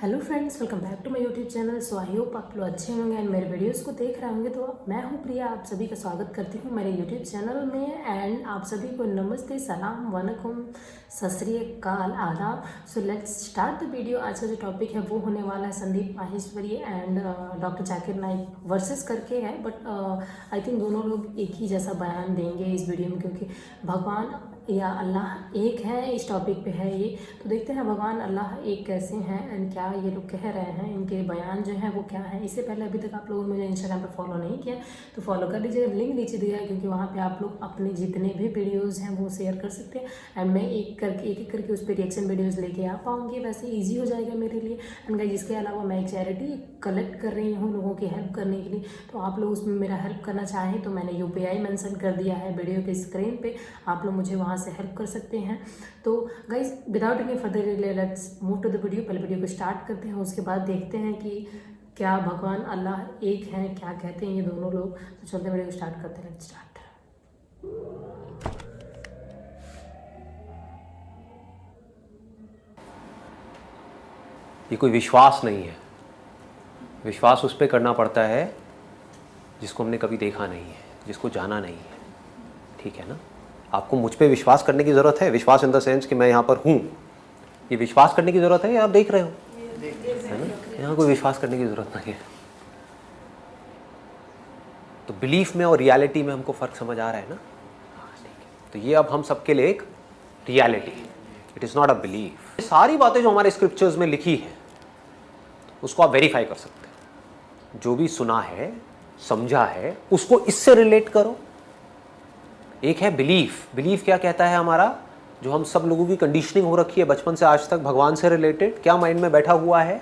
Hello friends, welcome back to my YouTube channel. So I hope आप लोग अच्छे होंगे एंड मेरे वीडियोस को देख रहे होंगे। तो मैं हूं प्रिया, आप सभी का स्वागत करती हूं मेरे यूट्यूब चैनल में। एंड आप सभी को नमस्ते, सलाम, वनकुम, सत श्री अकाल, आदाब। So let's start the video. आज का जो टॉपिक है वो होने वाला है Sandeep Maheshwari and doctor Zakir Naik versus करके है। बट आई थिंक दोनों लोग एक ही जैसा बयान देंगे इस वीडियो में, क्योंकि भगवान या अल्लाह एक है, इस टॉपिक पे है ये। तो देखते हैं भगवान अल्लाह एक कैसे हैं एंड क्या ये लोग कह रहे हैं, इनके बयान जो हैं वो क्या है। इससे पहले अभी तक आप लोगों ने मुझे इंस्टाग्राम पे फॉलो नहीं किया तो फॉलो कर लीजिए, लिंक नीचे दिया है, क्योंकि वहाँ पे आप लोग अपने जितने भी वीडियोज़ हैं वो शेयर कर सकते हैं एंड मैं एक करके उस पर रिएक्शन वीडियोज़ लेके आ पाऊँगी। वैसे ईजी हो जाएगा मेरे लिए। एंड गाइस, इसके अलावा मैं एक चैरिटी कलेक्ट कर रही हूँ लोगों की हेल्प करने के लिए। तो आप लोग उसमें मेरा हेल्प करना चाहें तो मैंने UPI मेंशन कर दिया है वीडियो के स्क्रीन पे, आप लोग मुझे वहाँ से हेल्प कर सकते हैं। तो guys, without any further delay let's move to the video. पहले वीडियो को स्टार्ट करते हैं, उसके बाद देखते हैं कि क्या भगवान अल्लाह एक हैं, क्या कहते हैं ये दोनों लोग। तो चलते वीडियो को स्टार्ट करते हैं। Let's start. ये कोई विश्वास नहीं है। विश्वास उस पर करना पड़ता है जिसको हमने कभी देखा नहीं है, जिसको जाना नहीं है। ठीक है ना? आपको मुझ पे विश्वास करने की ज़रूरत है। विश्वास इन द सेंस कि मैं यहाँ पर हूँ, ये विश्वास करने की ज़रूरत है। आप देख रहे हो, है ना? यहाँ कोई विश्वास करने की ज़रूरत नहीं है। तो बिलीफ में और रियलिटी में हमको फ़र्क समझ आ रहा है ना? हाँ, ठीक है। तो ये अब हम सबके लिए एक रियलिटी है, it is not a belief. सारी बातें जो हमारे स्क्रिप्चर्स में लिखी है उसको आप वेरीफाई कर सकते हैं। जो भी सुना है, समझा है, उसको इससे रिलेट करो। एक है बिलीफ। बिलीफ क्या कहता है हमारा, जो हम सब लोगों की कंडीशनिंग हो रखी है बचपन से आज तक भगवान से रिलेटेड, क्या माइंड में बैठा हुआ है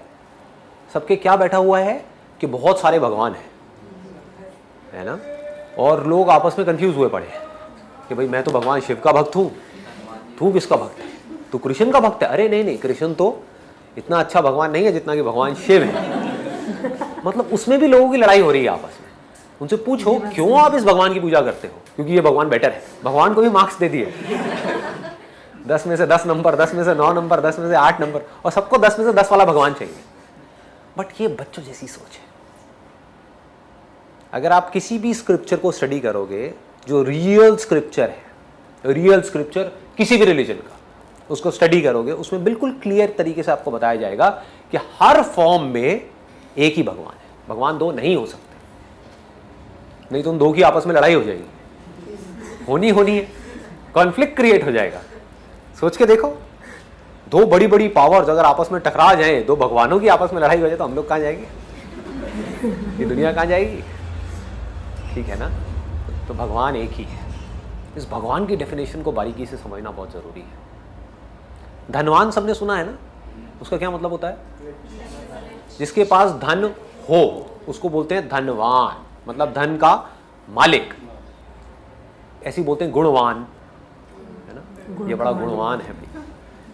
सबके, क्या बैठा हुआ है कि बहुत सारे भगवान हैं, है ना? और लोग आपस में कंफ्यूज हुए पड़े हैं कि भाई मैं तो भगवान शिव का भक्त हूँ, तू किसका भक्त है? तू कृष्ण का भक्त है? अरे नहीं, कृष्ण तो इतना अच्छा भगवान नहीं है जितना कि भगवान शिव है। मतलब उसमें भी लोगों की लड़ाई हो रही है आपस में। उनसे पूछो क्यों आप इस भगवान की पूजा करते हो? क्योंकि ये भगवान बेटर है। भगवान को भी मार्क्स दे दिए 10 में से 10 नंबर, 10 में से 9 नंबर, 10 में से 8 नंबर, और सबको 10 में से 10 वाला भगवान चाहिए। बट ये बच्चों जैसी सोच है। अगर आप किसी भी स्क्रिप्चर को स्टडी करोगे, जो रियल स्क्रिप्चर है, रियल स्क्रिप्चर किसी भी रिलीजन का, उसको स्टडी करोगे, उसमें बिल्कुल क्लियर तरीके से आपको बताया जाएगा कि हर फॉर्म में एक ही भगवान है। भगवान दो नहीं हो सकते, नहीं तो उन दो की आपस में लड़ाई हो जाएगी, होनी है, कॉन्फ्लिक्ट क्रिएट हो जाएगा। सोच के देखो, दो बड़ी बड़ी पावर्स अगर आपस में टकरा जाएं, दो भगवानों की आपस में लड़ाई हो जाए, तो हम लोग कहाँ जाएंगे? ये दुनिया कहाँ जाएगी? ठीक है ना? तो भगवान एक ही है। इस भगवान की डेफिनेशन को बारीकी से समझना बहुत जरूरी है। धनवान सबने सुना है ना? उसका क्या मतलब होता है? जिसके पास धन हो उसको बोलते हैं धनवान, मतलब धन का मालिक। ऐसे बोलते हैं गुणवान, है ना? ये बड़ा गुणवान है।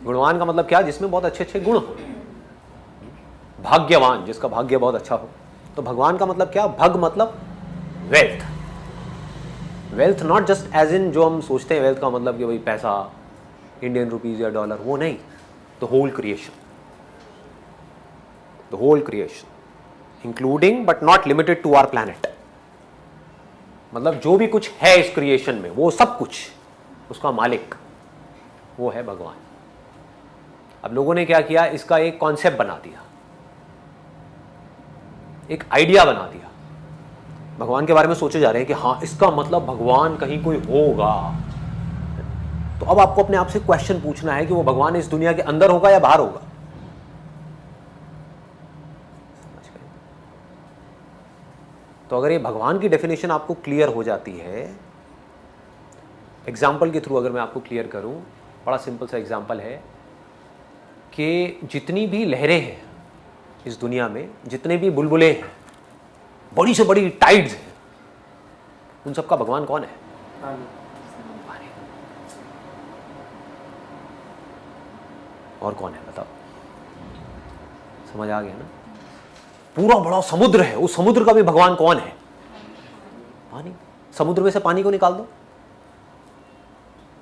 गुणवान का मतलब क्या? जिसमें बहुत अच्छे अच्छे गुण हो। भाग्यवान, जिसका भाग्य बहुत अच्छा हो। तो भगवान का मतलब क्या? भग मतलब wealth. Wealth not just as in जो हम सोचते हैं वेल्थ का मतलब कि भाई पैसा, इंडियन रुपीज या डॉलर, वो नहीं। The whole creation, the whole creation including but not limited to our planet. मतलब जो भी कुछ है इस क्रिएशन में, वो सब कुछ, उसका मालिक वो है भगवान। अब लोगों ने क्या किया, इसका एक कॉन्सेप्ट बना दिया, एक आइडिया बना दिया। भगवान के बारे में सोचे जा रहे हैं कि हाँ, इसका मतलब भगवान कहीं कोई होगा। तो अब आपको अपने आप से क्वेश्चन पूछना है कि वो भगवान इस दुनिया के अंदर होगा या बाहर होगा? तो अगर ये भगवान की डेफिनेशन आपको क्लियर हो जाती है, एग्जाम्पल के थ्रू अगर मैं आपको क्लियर करूं, बड़ा सिंपल सा एग्जाम्पल है कि जितनी भी लहरें हैं इस दुनिया में, जितने भी बुलबुले हैं, बड़ी से बड़ी टाइड्स हैं, उन सबका भगवान कौन है? पानी। और कौन है बताओ? समझ आ गया ना? पूरा बड़ा समुद्र है, उस समुद्र का भी भगवान कौन है? पानी। समुद्र में से पानी को निकाल दो,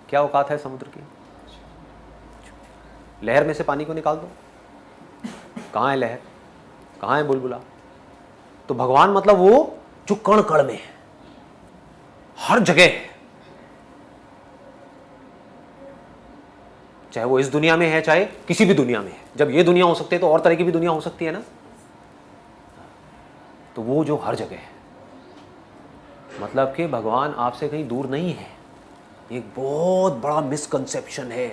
क्या औकात है समुद्र की? लहर में से पानी को निकाल दो, कहाँ है लहर, कहाँ है बुलबुला? तो भगवान मतलब वो जो कण कण में है, हर जगह है, चाहे वो इस दुनिया में है चाहे किसी भी दुनिया में है। जब ये दुनिया हो सकती है तो और तरह की भी दुनिया हो सकती है ना। तो वो जो हर जगह है, मतलब कि भगवान आपसे कहीं दूर नहीं है। एक बहुत बड़ा मिसकंसेप्शन है,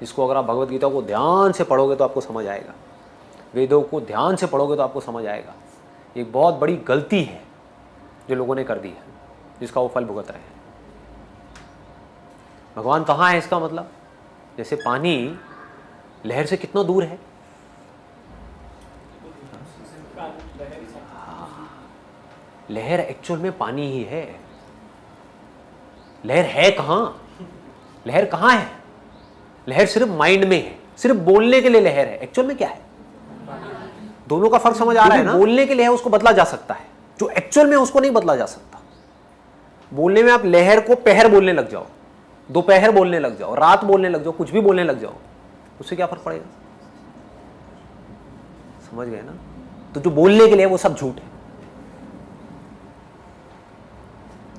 जिसको अगर आप भगवत गीता को ध्यान से पढ़ोगे तो आपको समझ आएगा, वेदों को ध्यान से पढ़ोगे तो आपको समझ आएगा। एक बहुत बड़ी गलती है जो लोगों ने कर दी है, जिसका वो फल भुगत रहे हैं। भगवान कहाँ है इसका मतलब, जैसे पानी लहर से कितना दूर है, लहर एक्चुअल में पानी ही है। लहर है कहां, लहर कहां है? लहर सिर्फ माइंड में है, सिर्फ बोलने के लिए लहर है। एक्चुअल में क्या है? दोनों का फर्क समझ आ रहा है ना? बोलने के लिए है उसको बदला जा सकता है, जो एक्चुअल में उसको नहीं बदला जा सकता। बोलने में आप लहर को पहर बोलने लग जाओ, दोपहर बोलने लग जाओ, रात बोलने लग जाओ, कुछ भी बोलने लग जाओ, उससे क्या फर्क पड़ेगा? समझ गए ना? तो जो बोलने के लिए वो सब झूठ है,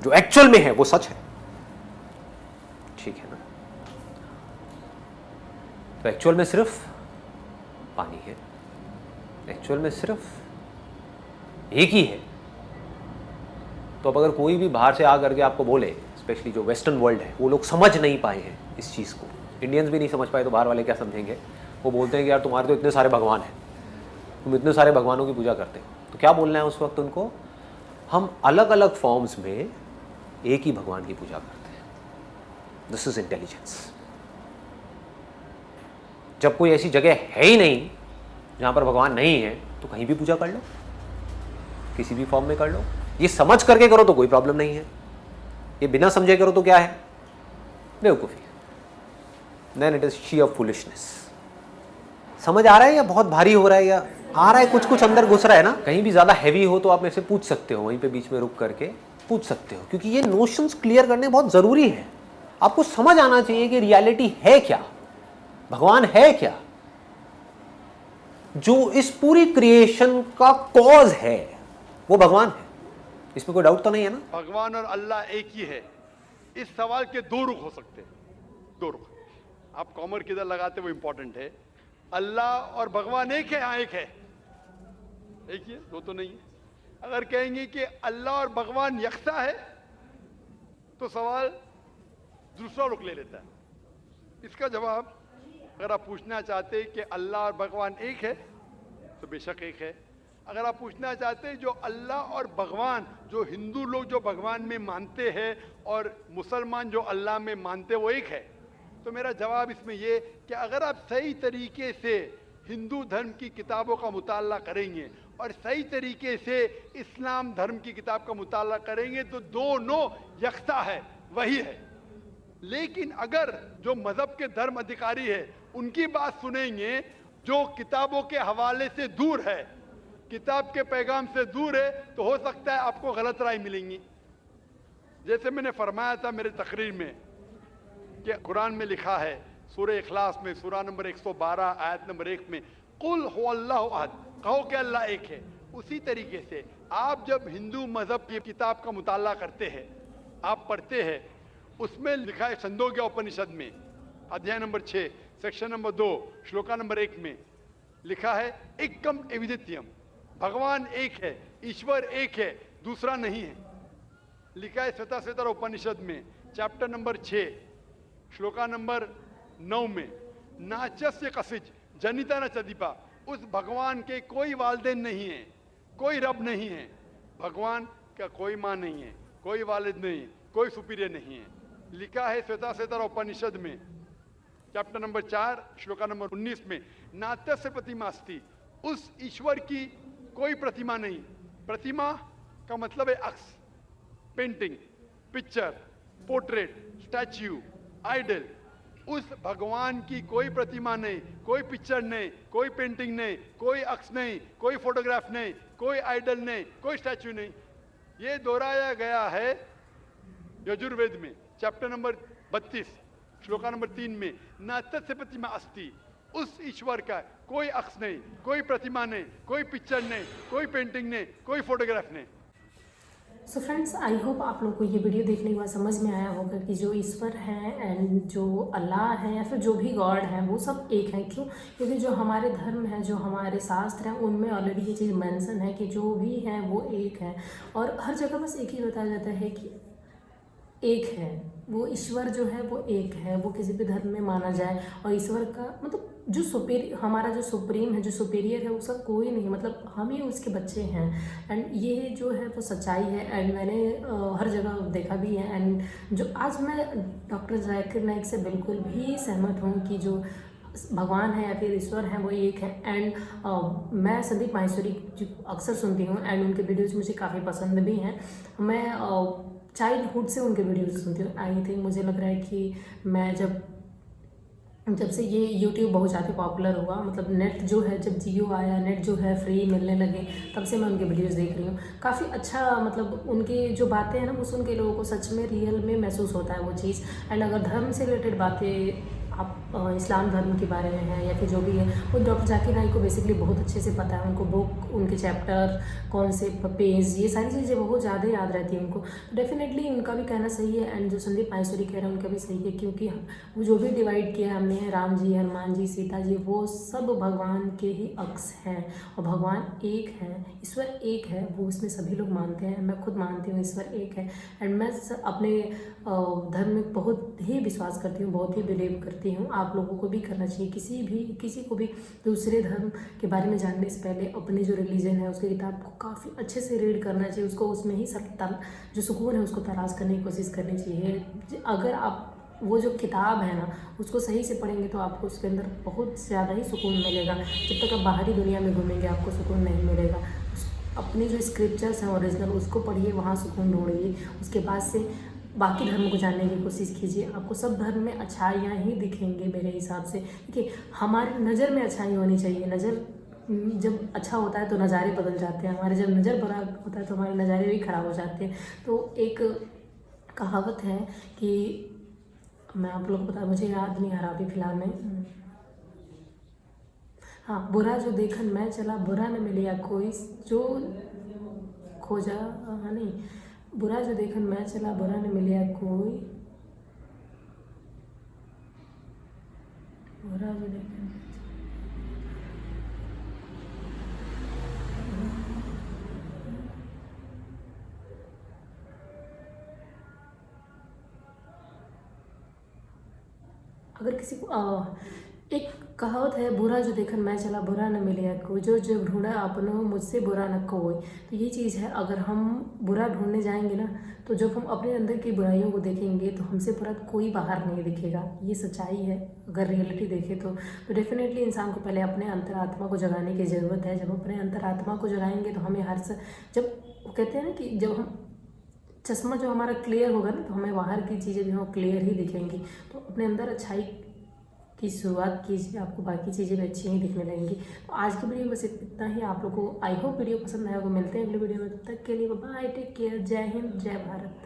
जो एक्चुअल में है वो सच है। ठीक है ना? तो एक्चुअल में सिर्फ पानी है, एक्चुअल में सिर्फ एक ही है। तो अब अगर कोई भी बाहर से आ करके आपको बोले, स्पेशली जो वेस्टर्न वर्ल्ड है, वो लोग समझ नहीं पाए हैं इस चीज़ को, इंडियंस भी नहीं समझ पाए तो बाहर वाले क्या समझेंगे? वो बोलते हैं कि यार तुम्हारे तो इतने सारे भगवान हैं, तुम इतने सारे भगवानों की पूजा करते हो। तो क्या बोलना है उस वक्त उनको? हम अलग अलग फॉर्म्स में एक ही भगवान की पूजा करते हैं। This is intelligence. जब कोई ऐसी जगह है ही नहीं जहां पर भगवान नहीं है, तो कहीं भी पूजा कर लो, किसी भी फॉर्म में कर लो। ये समझ करके करो तो कोई प्रॉब्लम नहीं है, ये बिना समझे करो तो क्या है? बेवकूफ़ी। Then it is she of foolishness. समझ आ रहा है या बहुत भारी हो रहा है, या आ रहा है कुछ कुछ अंदर घुस रहा है ना? कहीं भी ज़्यादा हैवी हो तो आप मेरे से पूछ सकते हो, वहीं पे बीच में रुक करके पूछ सकते हो, क्योंकि ये नोशंस क्लियर करने बहुत ज़रूरी है। आपको समझ आना चाहिए कि रियलिटी है क्या, भगवान है क्या, जो इस पूरी क्रिएशन का कॉज है वो भगवान है। इसमें कोई डाउट तो नहीं है ना? भगवान और अल्लाह एक ही है। इस सवाल के दो रुख हो सकते हैं, दो रुख। आप कॉमर किधर लगाते वो इंपॉर्टेंट है। अल्लाह और भगवान एक है? हाँ एक है, एक ही है, दो तो नहीं है। अगर कहेंगे कि अल्लाह और भगवान यकसा है तो सवाल दूसरा रुख ले लेता है। इसका जवाब अगर आप पूछना चाहते हैं कि अल्लाह और भगवान एक है तो बेशक एक है। अगर आप पूछना चाहते हैं जो अल्लाह और भगवान, जो हिंदू लोग जो भगवान में मानते हैं और मुसलमान जो अल्लाह में मानते हैं वो एक है, तो मेरा जवाब इसमें ये कि अगर आप सही तरीके से हिंदू धर्म की किताबों का मुताला करेंगे और सही तरीके से इस्लाम धर्म की किताब का मुताला करेंगे तो दोनों यकसा है, वही है। लेकिन अगर जो मजहब के धर्म अधिकारी है उनकी बात सुनेंगे, जो किताबों के हवाले से दूर है, किताब के पैगाम से दूर है, तो हो सकता है आपको गलत राय मिलेंगी। जैसे मैंने फरमाया था मेरे तकरीर में कि कुरान में लिखा है सूरह इखलास में सूरह नंबर 112 आयत नंबर 1 में, कुल हुवल्लाहु अहद, कहो कि अल्लाह एक है। उसी तरीके से आप जब हिंदू मजहब की किताब का मुताला करते हैं, आप पढ़ते हैं, उसमें लिखा है छंदोग्य उपनिषद में अध्याय number 6 section number 2 shloka number 1 में लिखा है एकम एविदित्यम, भगवान एक है, ईश्वर एक है, दूसरा नहीं है। लिखा है श्वेताश्वेतर उपनिषद में चैप्टर नंबर 6 श्लोका नंबर 9 में, नाचस्य कसिज जनिता न चदीपा, उस भगवान के कोई वालिदैन नहीं है, कोई रब नहीं है, भगवान का कोई माँ नहीं है, कोई वालिद नहीं, कोई सुपीरियर नहीं है। लिखा है श्वेताश्वेतर उपनिषद में चैप्टर नंबर 4 श्लोका नंबर 19 में, नात्यस्य प्रतिमा अस्ति, उस ईश्वर की कोई प्रतिमा नहीं। प्रतिमा का मतलब है अक्स, painting, picture, portrait, statue, idol. उस भगवान की कोई प्रतिमा नहीं, कोई पिक्चर नहीं, कोई पेंटिंग नहीं, कोई अक्स नहीं, कोई फोटोग्राफ नहीं, कोई आइडल नहीं, कोई स्टैच्यू नहीं। ये दोहराया गया है यजुर्वेद में चैप्टर नंबर 32 श्लोका नंबर 3 में, न तस्य प्रतिमा अस्ति, उस ईश्वर का कोई अक्स नहीं, कोई प्रतिमा नहीं, कोई पिक्चर नहीं, कोई पेंटिंग नहीं, कोई फोटोग्राफ नहीं। सो फ्रेंड्स, आई होप आप लोग को ये वीडियो देखने के बाद समझ में आया होगा कि जो ईश्वर है एंड जो अल्लाह है या फिर जो भी गॉड है वो सब एक है। क्यों? क्योंकि जो हमारे धर्म है, जो हमारे शास्त्र हैं, उनमें ऑलरेडी ये चीज़ मेंशन है कि जो भी है वो एक है। और हर जगह बस एक ही बताया जाता है कि एक है, वो ईश्वर जो है वो एक है, वो किसी भी धर्म में माना जाए। और ईश्वर का मतलब जो हमारा जो सुप्रीम है, जो सुपीरियर है, उसका कोई नहीं, मतलब हम ही उसके बच्चे हैं। एंड ये जो है वो सच्चाई है। एंड मैंने हर जगह देखा भी है। एंड जो आज मैं डॉक्टर जाकिर नाइक से बिल्कुल भी सहमत हूँ कि जो भगवान है या फिर ईश्वर है वो एक है। एंड मैं संदीप माहेश्वरी अक्सर सुनती हूँ एंड उनके वीडियोज़ मुझे काफ़ी पसंद भी हैं। मैं चाइल्डहुड से उनके वीडियोज़ सुनती हूँ। आई थिंक मुझे लग रहा है कि मैं जब से ये YouTube बहुत ज़्यादा पॉपुलर हुआ, मतलब नेट जो है, जब जियो आया, नेट जो है फ्री मिलने लगे, तब से मैं उनके वीडियोस देख रही हूँ। काफ़ी अच्छा, मतलब उनकी जो बातें हैं ना, वो सुन के लोगों को सच में रियल में महसूस होता है वो चीज़। एंड अगर धर्म से रिलेटेड बातें आप इस्लाम धर्म के बारे में है या फिर जो भी है, वो डॉक्टर जाकिर नाइक को बेसिकली बहुत अच्छे से पता है। उनको बुक, उनके चैप्टर, कौन से पेज, ये सारी चीज़ें बहुत ज़्यादा याद रहती हैं उनको। डेफिनेटली उनका भी कहना सही है एंड जो संदीप माहेश्वरी कह रहे हैं उनका भी सही है। क्योंकि वो जो भी डिवाइड किया हमने, राम जी, हनुमान जी, सीता जी, वो सब भगवान के ही अक्स हैं। और भगवान एक है, ईश्वर एक है, वो उसमें सभी लोग मानते हैं। मैं खुद मानती हूँ ईश्वर एक है। एंड मैं अपने धर्म में बहुत ही विश्वास करती हूँ, बहुत ही बिलीव करती हूँ। आप लोगों को भी करना चाहिए। किसी को भी दूसरे धर्म के बारे में जानने से पहले अपने जो रिलीजन है उसकी किताब को काफ़ी अच्छे से रीड करना चाहिए। उसको उसमें ही जो सुकून है उसको तलाश करने की कोशिश करनी चाहिए। अगर आप वो जो किताब है ना उसको सही से पढ़ेंगे तो आपको उसके अंदर बहुत ज़्यादा ही सुकून मिलेगा। जब तक आप बाहरी दुनिया में घूमेंगे आपको सुकून नहीं मिलेगा। अपनी जो स्क्रिप्चर्स हैं ओरिजिनल, उसको पढ़िए, वहाँ सुकून ढूंढिए। उसके बाद से बाकी धर्म को जानने की कोशिश कीजिए। आपको सब धर्म में अच्छाइयाँ ही दिखेंगे मेरे हिसाब से। देखिए, हमारी नज़र में अच्छाई होनी चाहिए। नज़र जब अच्छा होता है तो नज़ारे बदल जाते हैं। हमारे जब नज़र बुरा होता है तो हमारे नज़ारे भी ख़राब हो जाते हैं। तो एक कहावत है कि मैं आप लोग को बता, मुझे याद नहीं आ रहा अभी फ़िलहाल में। हाँ, बुरा जो देखन मैं चला, बुरा न मिले या कोई जो खोजा, हाँ नहीं, बुरा जो देखन मैं चला, बुरा न मिले या कोई, बुरा जो देखन। अगर किसी को एक कहावत है, बुरा जो देखन मैं चला, बुरा न मिले कोई, जो जब ढूंढा अपनों मुझसे बुरा न कोई। तो ये चीज़ है, अगर हम बुरा ढूंढने जाएंगे ना, तो जब हम अपने अंदर की बुराइयों को देखेंगे तो हमसे बुरा कोई बाहर नहीं दिखेगा। ये सच्चाई है। अगर रियलिटी देखें तो डेफिनेटली इंसान को पहले अपने अंतरात्मा को जगाने की ज़रूरत है। जब अपने अंतरात्मा को जगाएंगे तो हमें जब वो कहते हैं ना कि जब हम चश्मा जो हमारा क्लियर होगा ना, तो हमें बाहर की चीज़ें भी हम क्लियर ही दिखेंगी। तो अपने अंदर अच्छाई की शुरुआत कीजिए, आपको बाकी चीज़ें भी अच्छी ही दिखने लगेंगी। तो आज की वीडियो में बस इतना ही। आप लोगों को आई होप वीडियो पसंद आया होगा। मिलते हैं अगले वीडियो में, तब तक के लिए बाय, टेक केयर, जय हिंद, जय भारत।